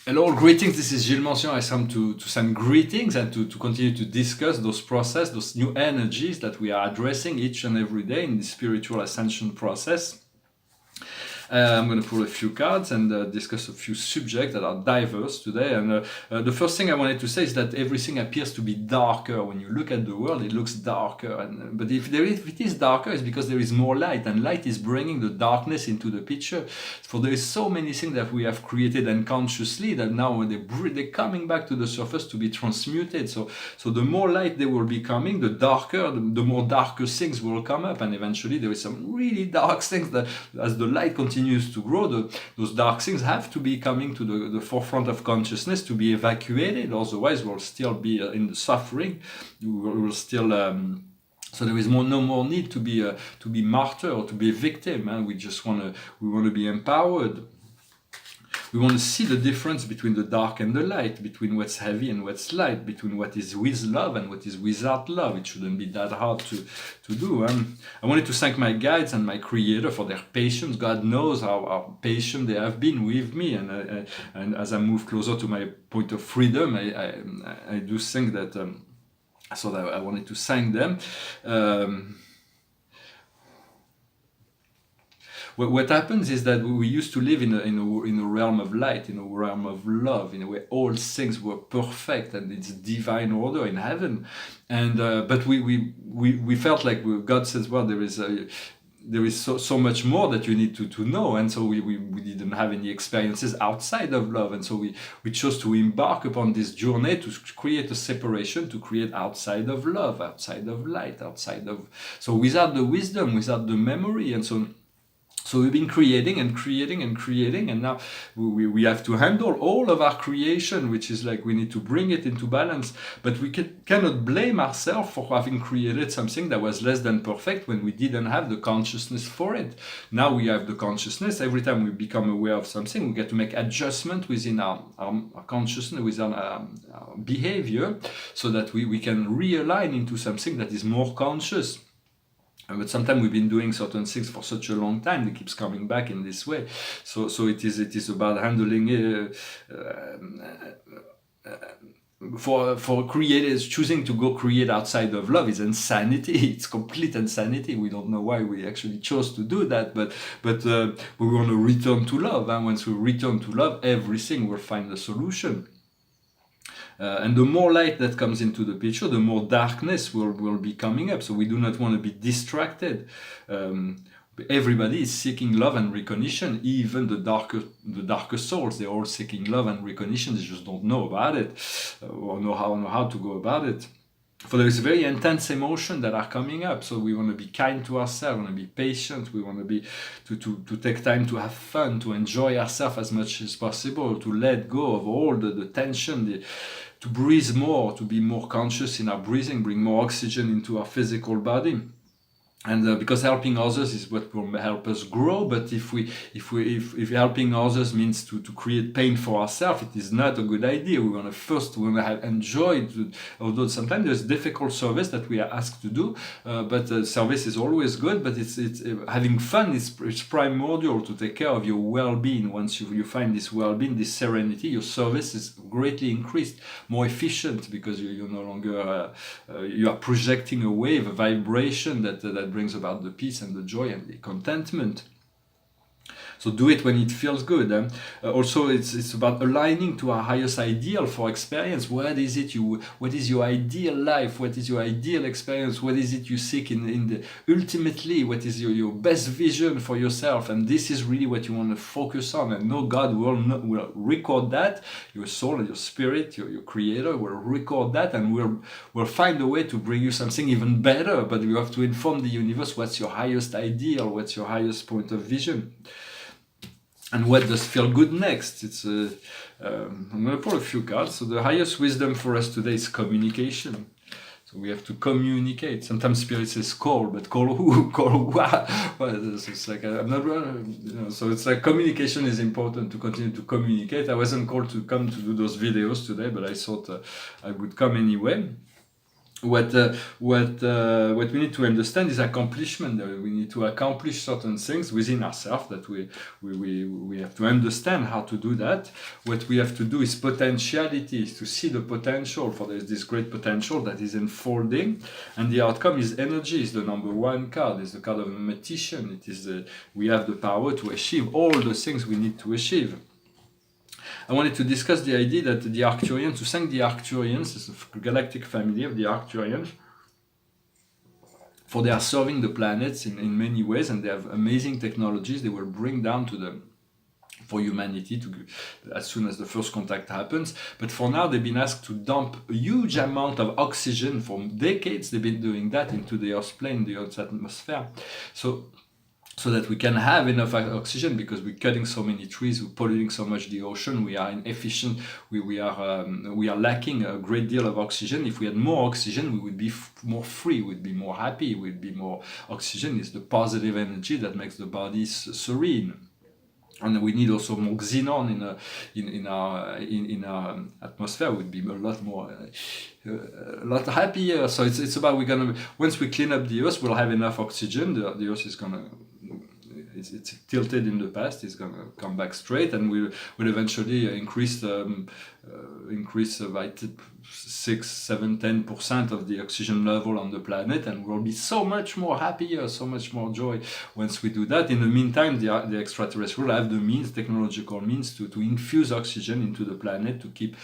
Hello, greetings. This is Gilles Mention. I come to send greetings and to continue to discuss those process, those new energies that we are addressing each and every day in the spiritual ascension process. I'm going to pull a few cards and discuss a few subjects that are diverse today. And the first thing I wanted to say is that everything appears to be darker. When you look at the world, it looks darker. But if it is darker, it's because there is more light, and light is bringing the darkness into the picture. For there is so many things that we have created unconsciously that now they're coming back to the surface to be transmuted. So the more light they will be coming, the darker, the more darker things will come up, and eventually there is some really dark things that, as the light continues to grow, those dark things have to be coming to the forefront of consciousness to be evacuated. Otherwise, we'll still be in the suffering. We'll still. So there is no more need to be martyr or to be a victim. We just want to be empowered. We want to see the difference between the dark and the light, between what's heavy and what's light, between what is with love and what is without love. It shouldn't be that hard to do. I wanted to thank my guides and my creator for their patience. God knows how patient they have been with me, and as I move closer to my point of freedom, I do think that. So that I wanted to thank them. What happens is that we used to live in a realm of light, in a realm of love, in a way all things were perfect and it's divine order in heaven, and but we felt like God says, well, there is so much more that you need to know, and so we didn't have any experiences outside of love, and so we chose to embark upon this journey to create a separation, to create outside of love, outside of light, so without the wisdom, without the memory, and so we've been creating, and now we have to handle all of our creation, which is like we need to bring it into balance. But we cannot blame ourselves for having created something that was less than perfect when we didn't have the consciousness for it. Now we have the consciousness. Every time we become aware of something, we get to make adjustment within our consciousness, within our behavior, so that we can realign into something that is more conscious. But sometimes we've been doing certain things for such a long time, it keeps coming back in this way. So it is about handling it. For creators, choosing to go create outside of love is insanity. It's complete insanity. We don't know why we actually chose to do that, but we want to return to love. And once we return to love, everything will find a solution. And the more light that comes into the picture, the more darkness will be coming up. So we do not want to be distracted. Everybody is seeking love and recognition. Even the darker souls, they're all seeking love and recognition. They just don't know about it, or know how to go about it. For there is very intense emotion that are coming up, so we want to be kind to ourselves, we want to be patient, we want to be to take time to have fun, to enjoy ourselves as much as possible, to let go of all the tension, to breathe more, to be more conscious in our breathing, bring more oxygen into our physical body. And because helping others is what will help us grow, but if helping others means to create pain for ourselves, it is not a good idea. We want to enjoy. Although sometimes there's difficult service that we are asked to do, but service is always good. But it's having fun is primordial to take care of your well-being. Once you find this well-being, this serenity, your service is greatly increased, more efficient, because you're no longer you are projecting a wave, a vibration that brings about the peace and the joy and the contentment. So do it when it feels good. Also, it's about aligning to our highest ideal for experience. What is your ideal life? What is your ideal experience? What is it you seek ultimately? What is your best vision for yourself? And this is really what you want to focus on. And no, God will record that. Your soul, your spirit, your creator will record that, and will find a way to bring you something even better. But you have to inform the universe what's your highest ideal, what's your highest point of vision. And what does feel good next? I'm going to pull a few cards. So the highest wisdom for us today is communication. So we have to communicate. Sometimes Spirit says call, but call who? Call what? Well, it's like I'm not. So it's like communication is important, to continue to communicate. I wasn't called to come to do those videos today, but I thought I would come anyway. what we need to understand is accomplishment. We need to accomplish certain things within ourselves that we have to understand how to do that. What we have to do is potentiality, is to see the potential for this great potential that is unfolding, and the outcome is energy. Is the number one card. Is the card of a magician. It is we have the power to achieve all the things we need to achieve. I wanted to discuss the idea that the Arcturians, to thank the Arcturians, this galactic family of the Arcturians, for they are serving the planets in many ways, and they have amazing technologies they will bring down to the for humanity as soon as the first contact happens. But for now, they've been asked to dump a huge amount of oxygen. For decades, they've been doing that into the Earth's plane, the Earth's atmosphere. So that we can have enough oxygen, because we're cutting so many trees, we're polluting so much the ocean, we are inefficient, we are lacking a great deal of oxygen. If we had more oxygen, we would be more free, we'd be more happy, we'd be more. Oxygen is the positive energy that makes the body serene. And we need also more xenon in our atmosphere. We'd be a lot happier. So it's about, once we clean up the Earth, we'll have enough oxygen. The Earth is gonna. It's tilted in the past. It's gonna come back straight, and we'll eventually increase by 6, 7, 10% of the oxygen level on the planet, and we'll be so much more happier, so much more joy once we do that. In the meantime, the extraterrestrials have the means, technological means, to infuse oxygen into the planet to keep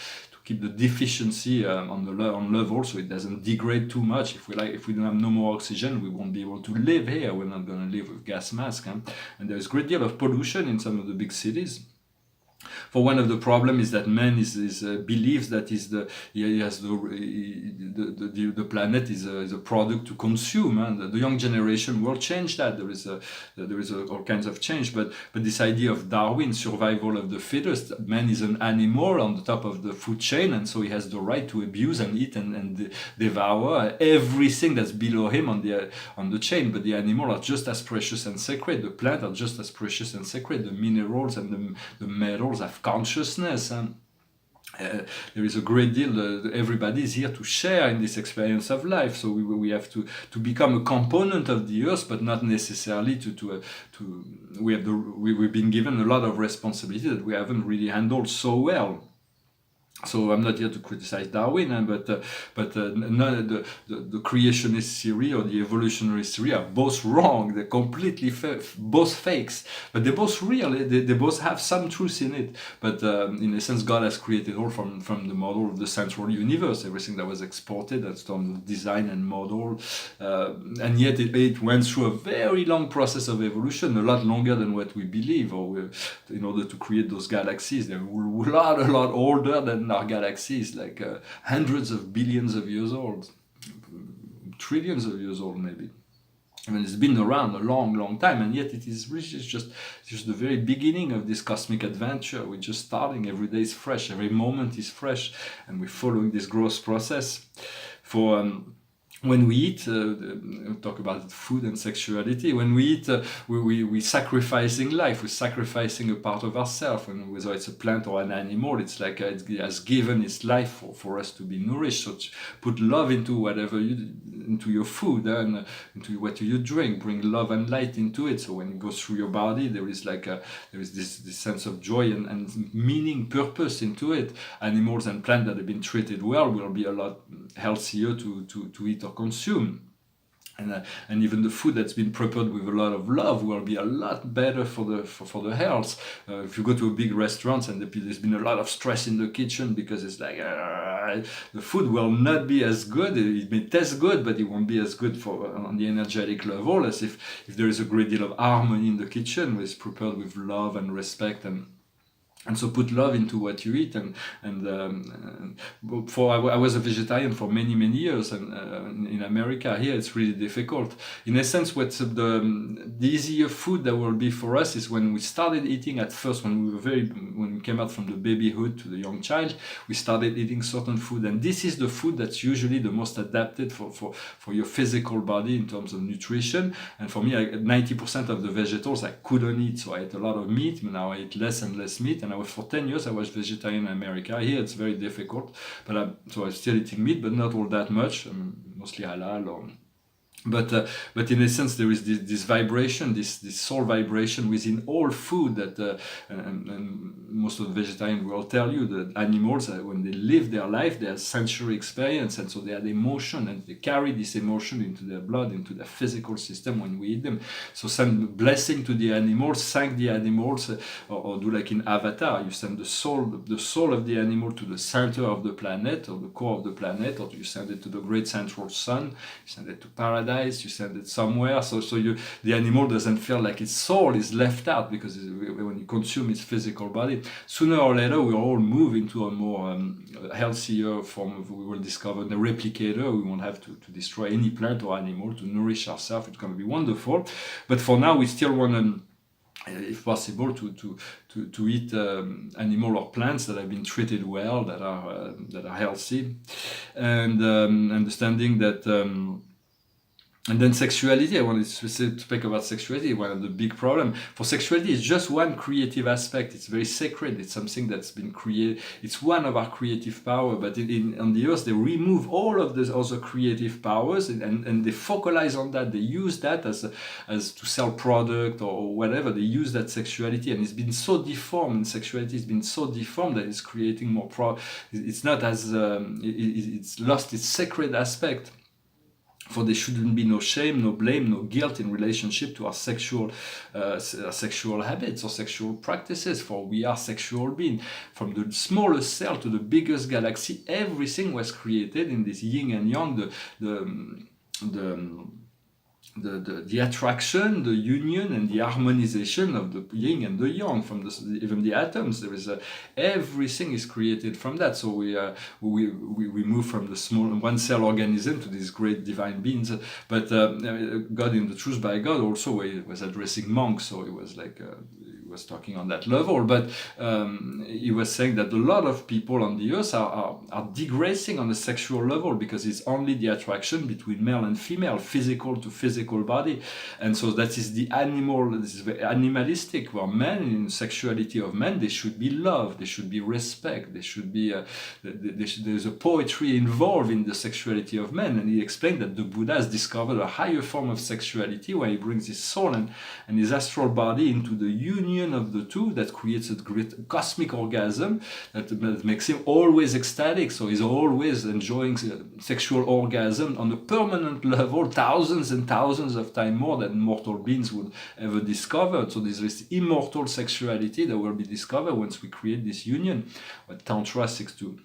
the deficiency on level, so it doesn't degrade too much. If we don't have no more oxygen, we won't be able to live here. We're not going to live with gas mask, and there's a great deal of pollution in some of the big cities. For one of the problems is that man believes that the planet is a product to consume, and the young generation will change that. There is all kinds of change, but this idea of Darwin, survival of the fittest, man is an animal on the top of the food chain, and so he has the right to abuse and eat and devour everything that's below him on the chain. But the animals are just as precious and sacred. The plants are just as precious and sacred. The minerals and the metals have consciousness, and there is a great deal. Everybody is here to share in this experience of life. So we have to become a component of the earth, but not necessarily we've been given a lot of responsibility that we haven't really handled so well. So I'm not here to criticize Darwin, but the creationist theory or the evolutionary theory are both wrong. They're completely both fakes, but they're both real. They both have some truth in it. But in a sense, God has created all from the model of the central universe, everything that was exported, that's terms of design and model, and yet it went through a very long process of evolution, a lot longer than what we believe, in order to create those galaxies. They're a lot older than our galaxies, like hundreds of billions of years old, trillions of years old maybe. I mean, it's been around a long time, and yet it is just the very beginning of this cosmic adventure. We're just starting. Every day is fresh, every moment is fresh, and we're following this growth process. When we eat, talk about food and sexuality. When we eat, we're sacrificing life. We're sacrificing a part of ourselves. And whether it's a plant or an animal, it's like it has given its life for us to be nourished. So put love into into your food and into what you drink. Bring love and light into it. So when it goes through your body, there is this sense of joy and meaning, purpose into it. Animals and plants that have been treated well will be a lot healthier to eat or consume. And even the food that's been prepared with a lot of love will be a lot better for the health. If you go to a big restaurant and there's been a lot of stress in the kitchen because it's like the food will not be as good. It may taste good, but it won't be as good on the energetic level as if there is a great deal of harmony in the kitchen, where it's prepared with love and respect and so put love into what you eat. I was a vegetarian for many years, and in America here it's really difficult. In a sense, what's the easier food that will be for us is when we started eating at first, when we came out from the babyhood to the young child, we started eating certain food, and this is the food that's usually the most adapted for your physical body in terms of nutrition. And for me, 90% of the vegetables I couldn't eat, so I ate a lot of meat. Now I eat less and less meat, and And I was for 10 years I was vegetarian in America. Here it's very difficult, but so I'm still eating meat, but not all that much. Mostly halal or. But in essence, there is this vibration, this soul vibration within all food that, and most of the vegetarians will tell you that animals, when they live their life, they have sensory experience, and so they have emotion, and they carry this emotion into their blood, into their physical system when we eat them. So send blessing to the animals, thank the animals, or do like in Avatar, you send the soul of the animal to the center of the planet, or the core of the planet, or you send it to the great central sun, you send it to paradise, you send it somewhere, so the animal doesn't feel like its soul is left out, because when you consume its physical body, sooner or later we all move into a more healthier form of, we will discover the replicator. We won't have to destroy any plant or animal to nourish ourselves. It's going to be wonderful, but for now we still want to, if possible, to eat animal or plants that have been treated well, that are healthy, and understanding that. And then sexuality, I wanted to speak about sexuality. One of the big problems for sexuality is just one creative aspect. It's very sacred. It's something that's been created. It's one of our creative power. But on the earth, they remove all of those other creative powers, and they focalize on that. They use that as to sell product or whatever. They use that sexuality, and it's been so deformed. And sexuality has been so deformed that it's creating more It's not as it's lost its sacred aspect. For there shouldn't be no shame, no blame, no guilt in relationship to our sexual habits or sexual practices, for we are sexual beings. From the smallest cell to the biggest galaxy, everything was created in this yin and yang, the attraction, the union, and the harmonization of the yin and the yang. From even the atoms, there is everything is created from that. So we move from the small one cell organism to these great divine beings. But God in the Truth by God also was addressing monks, so it was like. He was talking on that level, but he was saying that a lot of people on the earth are digressing on the sexual level, because it's only the attraction between male and female, physical to physical body, and so that is the animal. This is very animalistic. Where men, in sexuality of men, they should be loved, they should be respect, they should be. There's a poetry involved in the sexuality of men, and he explained that the Buddha has discovered a higher form of sexuality where he brings his soul and his astral body into the union of the two, that creates a great cosmic orgasm that makes him always ecstatic. So he's always enjoying sexual orgasm on a permanent level, thousands and thousands of times more than mortal beings would ever discover. So there's this immortal sexuality that will be discovered once we create this union, what Tantra seeks to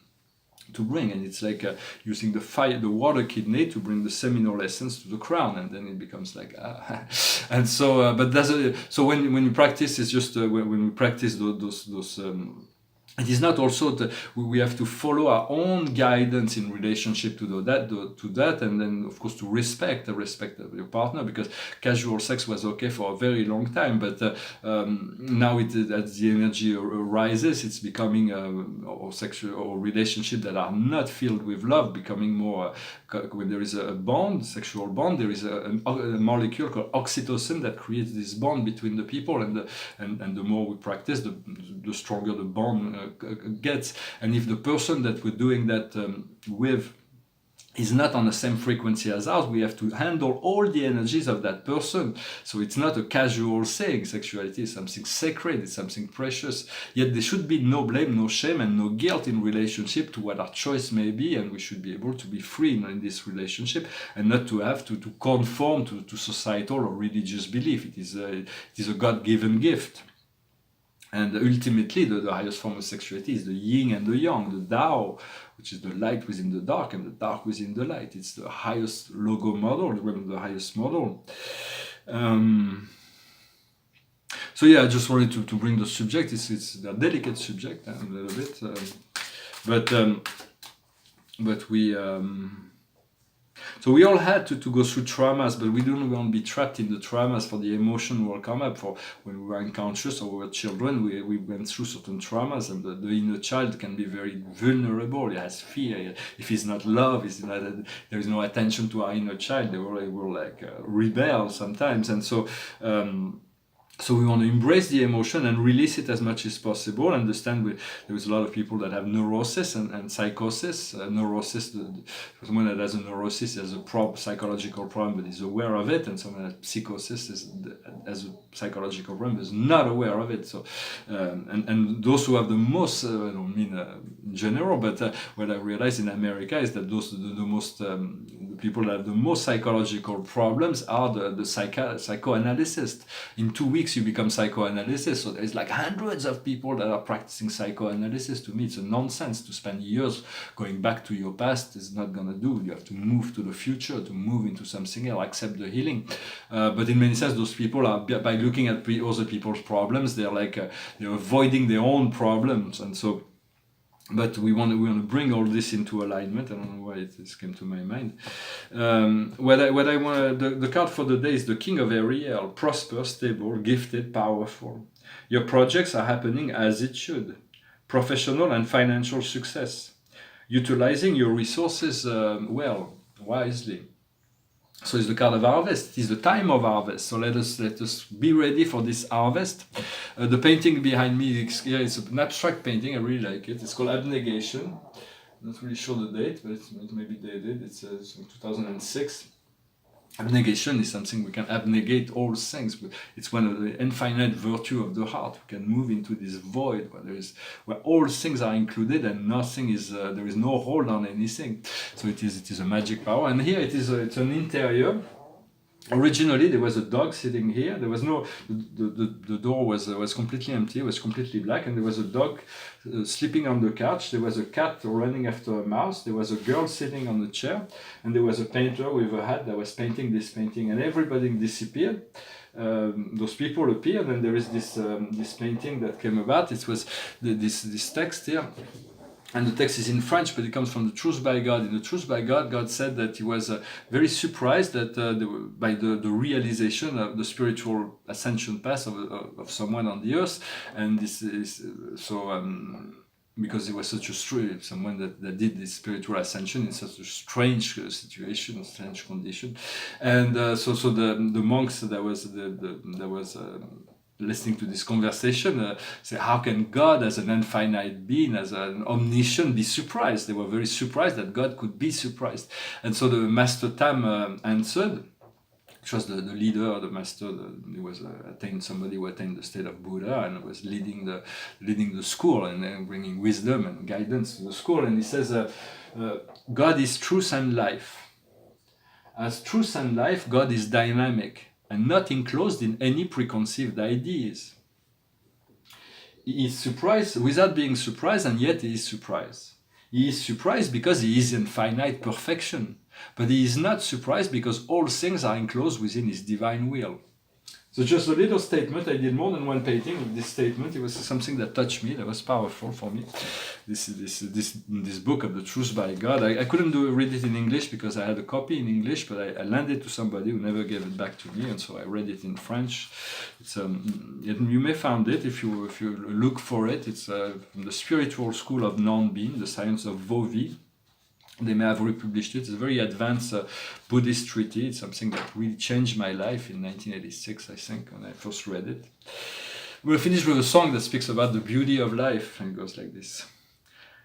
bring. And it's like using the water kidney to bring the seminal essence to the crown, and then it becomes like and so but so when you practice, it's just when we practice those it is not also that we have to follow our own guidance in relationship to that, and then of course to respect your partner, because casual sex was okay for a very long time, but now as the energy rises, it's becoming or sexual or relationship that are not filled with love, becoming more when there is a bond, sexual bond, there is a molecule called oxytocin that creates this bond between the people, and the more we practice, the stronger the bond gets. And if the person that we're doing that with is not on the same frequency as ours, we have to handle all the energies of that person. So it's not a casual thing. Sexuality is something sacred, it's something precious. Yet there should be no blame, no shame, and no guilt in relationship to what our choice may be, and we should be able to be free in this relationship, and not to have to conform to societal or religious belief. It is a God-given gift. And ultimately, the highest form of sexuality is the yin and the yang, the Tao, which is the light within the dark and the dark within the light. It's the highest logo model, the highest model. So yeah, I just wanted to bring the subject. It's a delicate subject, a little bit, but we. So we all had to go through traumas, but we don't want to be trapped in the traumas. For the emotion will come up. For when we were unconscious or we were children, we went through certain traumas, and the inner child can be very vulnerable. He has fear. If he's not loved, there is no attention to our inner child. They will like rebel sometimes, and so. So we want to embrace the emotion and release it as much as possible. Understand there is a lot of people that have neurosis and psychosis. Neurosis, someone that has a neurosis has a psychological problem but is aware of it, and someone that has psychosis has a psychological problem is not aware of it. So, and those who have the most, I don't mean in general, but what I realized in America is that those the most the people that have the most psychological problems are the psychoanalysts. In 2 weeks you become psychoanalyst. So there's like hundreds of people that are practicing psychoanalysis. To me, it's a nonsense to spend years going back to your past. It's not gonna do. You have to move to the future, to move into something else, accept the healing. But in many sense, those people are, by looking at other people's problems, they're like they're avoiding their own problems. And so, but we want to bring all this into alignment. I don't know why this came to my mind. What I want, the card for the day is the King of Ariel: prosper, stable, gifted, powerful. Your projects are happening as it should. Professional and financial success. Utilizing your resources well, wisely. So it's the card of harvest. It is the time of harvest. So let us be ready for this harvest. The painting behind me here is an abstract painting. I really like it. It's called Abnegation. Not really sure the date, but it maybe dated. It's from 2006. Abnegation is something we can abnegate all things. It's one of the infinite virtue of the heart. We can move into this void where all things are included and nothing is. There is no hold on anything. So it is a magic power. And here it's an interior. Originally, there was a dog sitting here. There was no, the door was completely empty. It was completely black, and there was a dog sleeping on the couch. There was a cat running after a mouse. There was a girl sitting on a chair, and there was a painter with a hat that was painting this painting. And everybody disappeared. Those people appeared, and there is this painting that came about. It was this text here. And the text is in French, but it comes from the Truth by God. In the Truth by God, God said that he was very surprised that by the realization of the spiritual ascension path of someone on the earth. And this is because it was such a someone that did this spiritual ascension in such a strange situation, strange condition. And so the monks that was listening to this conversation, say, how can God, as an infinite being, as an omniscient, be surprised? They were very surprised that God could be surprised. And so the Master Tam answered, which was the leader, the master. He was somebody who attained the state of Buddha and was leading the school and bringing wisdom and guidance to the school. And he says, God is truth and life. As truth and life, God is dynamic and not enclosed in any preconceived ideas. He is surprised without being surprised, and yet he is surprised. He is surprised because he is infinite perfection, but he is not surprised because all things are enclosed within his divine will. So just a little statement. I did more than one painting with this statement. It was something that touched me, that was powerful for me. This book of the Truth by God. I couldn't read it in English because I had a copy in English, but I lent it to somebody who never gave it back to me, and so I read it in French. It's you may find it if you look for it. It's from the spiritual school of non-being, the science of Vovi. They may have republished it. It's a very advanced Buddhist treatise. It's something that really changed my life in 1986, I think, when I first read it. We'll finish with a song that speaks about the beauty of life, and it goes like this.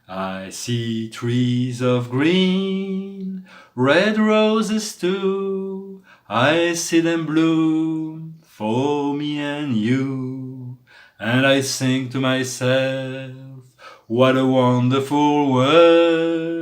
I see trees of green, red roses too. I see them bloom for me and you. And I think to myself, what a wonderful world.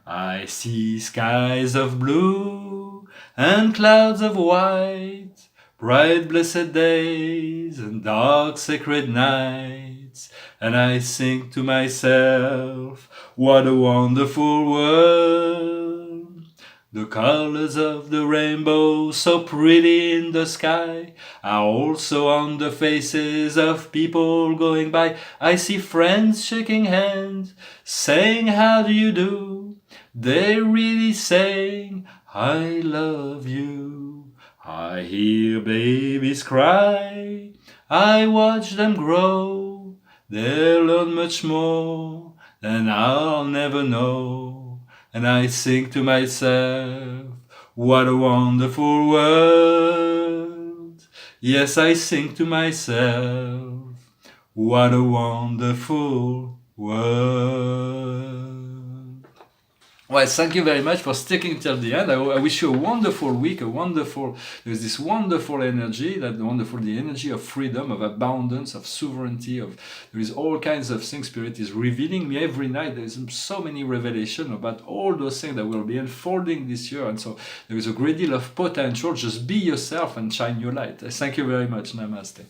I see skies of blue and clouds of white, bright blessed days and dark sacred nights, and I think to myself, what a wonderful world. The colors of the rainbow, so pretty in the sky, are also on the faces of people going by. I see friends shaking hands, saying, how do you do? They're really saying, I love you. I hear babies cry, I watch them grow. They'll learn much more than I'll never know. And I think to myself, what a wonderful world. Yes, I sing to myself, what a wonderful world. Well, thank you very much for sticking till the end. I wish you a wonderful week, there's this wonderful energy, the energy of freedom, of abundance, of sovereignty, there is all kinds of things Spirit is revealing me every night. There is so many revelations about all those things that will be unfolding this year. And so there is a great deal of potential. Just be yourself and shine your light. Thank you very much. Namaste.